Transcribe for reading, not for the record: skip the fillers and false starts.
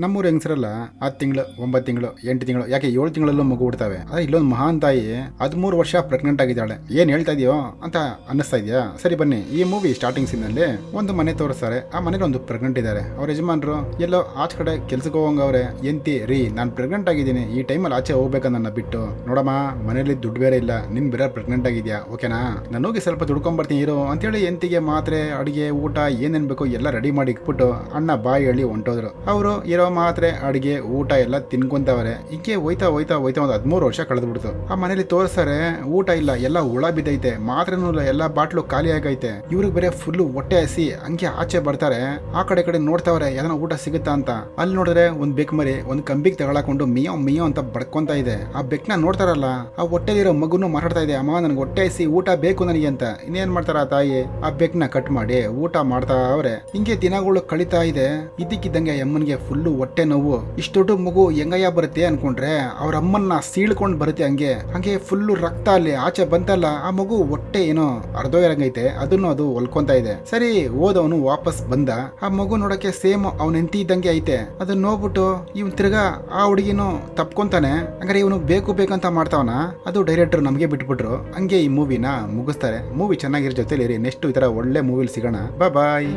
ನಮ್ಮೂರು ಹೆಂಗಸರಲ್ಲ 10 ತಿಂಗಳು 9 ತಿಂಗಳು 8 ತಿಂಗಳು ಯಾಕೆ 7 ತಿಂಗಳಲ್ಲೂ ಮಗು ಬಿಡ್ತಾವೆ. ಆದ್ರೆ ಇಲ್ಲೊಂದು ಮಹಾನ್ ತಾಯಿ 13 ವರ್ಷ ಪ್ರೆಗ್ನೆಂಟ್ ಆಗಿದ್ದಾಳೆ. ಏನ್ ಹೇಳ್ತಾ ಇದೆಯೋ ಅಂತ ಅನ್ನಿಸ್ತಾ ಇದೆಯಾ? ಸರಿ ಬನ್ನಿ, ಈ ಮೂವಿ ಸ್ಟಾರ್ಟಿಂಗ್ ಸೀನ್ ನಲ್ಲಿ ಒಂದು ಮನೆ ತೋರಿಸ್ತಾರೆ. ಆ ಮನೇಲಿ ಒಂದು ಪ್ರೆಗ್ನೆಂಟ್ ಇದ್ದಾರೆ. ಅವ್ರ ಯಜಮಾನ್ರು ಎಲ್ಲೋ ಆಚೆ ಕಡೆ ಕೆಲ್ಸಕ್ಕೆ ಹೋಗಂಗವ್ರೆ. ಎಂತಿ ರೀ, ನಾನು ಪ್ರೆಗ್ನೆಂಟ್ ಆಗಿದ್ದೀನಿ, ಈ ಟೈಮಲ್ಲಿ ಆಚೆ ಹೋಗ್ಬೇಕ ನನ್ನ ಬಿಟ್ಟು. ನೋಡಮ್ಮ, ಮನೇಲಿ ದುಡ್ಡು ಬೇರೆ ಇಲ್ಲ, ನಿನ್ ಬೇರೆ ಪ್ರೆಗ್ನೆಂಟ್ ಆಗಿದ್ಯಾ, ಓಕೆನಾ? ನಾನು ಹೋಗಿ ಸ್ವಲ್ಪ ದುಡ್ಕೊಂಡ್ಬರ್ತೀನಿ ಇರು ಅಂತೇಳಿ ಎಂತಿಗೆ ಮಾತ್ರೆ, ಅಡಿಗೆ, ಊಟ ಏನೇನ್ ಬೇಕು ಎಲ್ಲ ರೆಡಿ ಮಾಡಿ ಇಟ್ಬಿಟ್ಟು ಅಣ್ಣ ಬಾಯಿ ಹೇಳಿ ಹೊಂಟೋದ್ರು. ಅವರು ಇರೋ ಮಾತ್ರೆ, ಅಡಿಗೆ, ಊಟ ಎಲ್ಲ ತಿನ್ಕೊಂತವ್ರೆ. ಹಿಂಗೆ ಹೋಯ್ತಾ ಹೋಯ್ತಾ ಹೋಯ್ತಾ ಒಂದು 13 ವರ್ಷ ಕಳೆದ್ಬಿಡ್ತು. ಆ ಮನೇಲಿ ತೋರಿಸ್ತಾರೆ, ಊಟ ಇಲ್ಲ, ಎಲ್ಲ ಹುಳ ಬಿದ್ದೈತೆ, ಮಾತ್ರೆನೂ ಇಲ್ಲ, ಎಲ್ಲ ಬಾಟ್ಲು ಖಾಲಿ ಆಗೈತೆ. ಇವ್ರಿಗೆ ಬೇರೆ ಫುಲ್ ಹೊಟ್ಟೆ ಹಸಿ. ಹಂಗೆ ಆಚೆ ಬರ್ತಾರೆ, ಆ ಕಡೆ ನೋಡ್ತಾವ್ರೆ ಯಾವ್ದಾನ ಊಟ ಸಿಗುತ್ತಾ ಅಂತ. ಅಲ್ಲಿ ನೋಡಿದ್ರೆ ಒಂದ್ ಬೆಕ್ ಮರಿ ಒಂದ್ ಕಂಬಿಗೆ ತಗೊಳಕೊಂಡು ಮಿಯೋ ಮಿಯೋ ಅಂತ ಬಡ್ಕೊಂತ ಇದೆ. ಆ ಬೆಕ್ನ ನೋಡ್ತಾರಲ್ಲ, ಆ ಹೊಟ್ಟೆಲಿರೋ ಮಗುನು ಮಾತಾಡ್ತಾ ಇದೆ, ಅಮ್ಮ ನನ್ಗೆ ಹೊಟ್ಟೆ ಹಸಿ, ಊಟ ಬೇಕು ನನಗೆ ಅಂತ. ಇನ್ನೇನ್ ಮಾಡ್ತಾರ ಆ ತಾಯಿ, ಆ ಬೆಕ್ನ ಕಟ್ ಮಾಡಿ ಊಟ ಮಾಡ್ತಾ ಅವ್ರೆ. ಹಿಂಗೆ ದಿನಗಳು ಕಳೀತಾ ಇದೆ. ಇದಕ್ಕಿದ್ದಂಗೆ ಅಮ್ಮನಿಗೆ ಫುಲ್ಲು ಹೊಟ್ಟೆ ನೋವು. ಇಷ್ಟು ದೊಡ್ಡ ಮಗು ಹೆಂಗಯ್ಯ ಬರುತ್ತೆ ಅನ್ಕೊಂಡ್ರೆ ಅವ್ರ ಅಮ್ಮನ್ನ ಸೀಳ್ಕೊಂಡ್ ಬರುತ್ತೆ. ಹಂಗೆ ಫುಲ್ಲು ರಕ್ತ ಅಲ್ಲಿ ಆಚೆ ಬಂತಲ್ಲ, ಆ ಮಗು ಹೊಟ್ಟೆ ಏನೋ ಅರ್ಧೋಗಿರಂಗೈತೆ, ಅದನ್ನು ಅದು ಹೊಲ್ಕೊಂತ ಇದೆ. ಸರಿ, ಓದವನು ವಾಪಸ್ ಬಂದ. ಆ ಮಗು ನೋಡಕ್ಕೆ ಸೇಮ್ ಅವ್ನ ಹೆಂಡತಿ ಇದ್ದಂಗೆ ಐತೆ. ಅದನ್ನ ನೋಡ್ಬಿಟ್ಟು ಇವ್ನು ತಿರ್ಗಾ ಆ ಹುಡುಗಿನೂ ತಪ್ಕೊಂತಾನೆ. ಹಂಗಾರೆ ಇವನು ಬೇಕು ಬೇಕಂತ ಮಾಡ್ತಾವನ. ಅದು ಡೈರೆಕ್ಟರ್ ನಮಗೆ ಬಿಟ್ಬಿಟ್ರು. ಹಂಗೆ ಈ ಮೂವಿನ ಮುಗಿಸ್ತಾರೆ. ಮೂವಿ ಚೆನ್ನಾಗಿರೋ ಜೊತೆಲಿ ನೆಕ್ಸ್ಟ್ ಈ ತರ ಒಳ್ಳೆ ಮೂವಿಲಿ ಸಿಗೋಣ. ಬಾಯ್.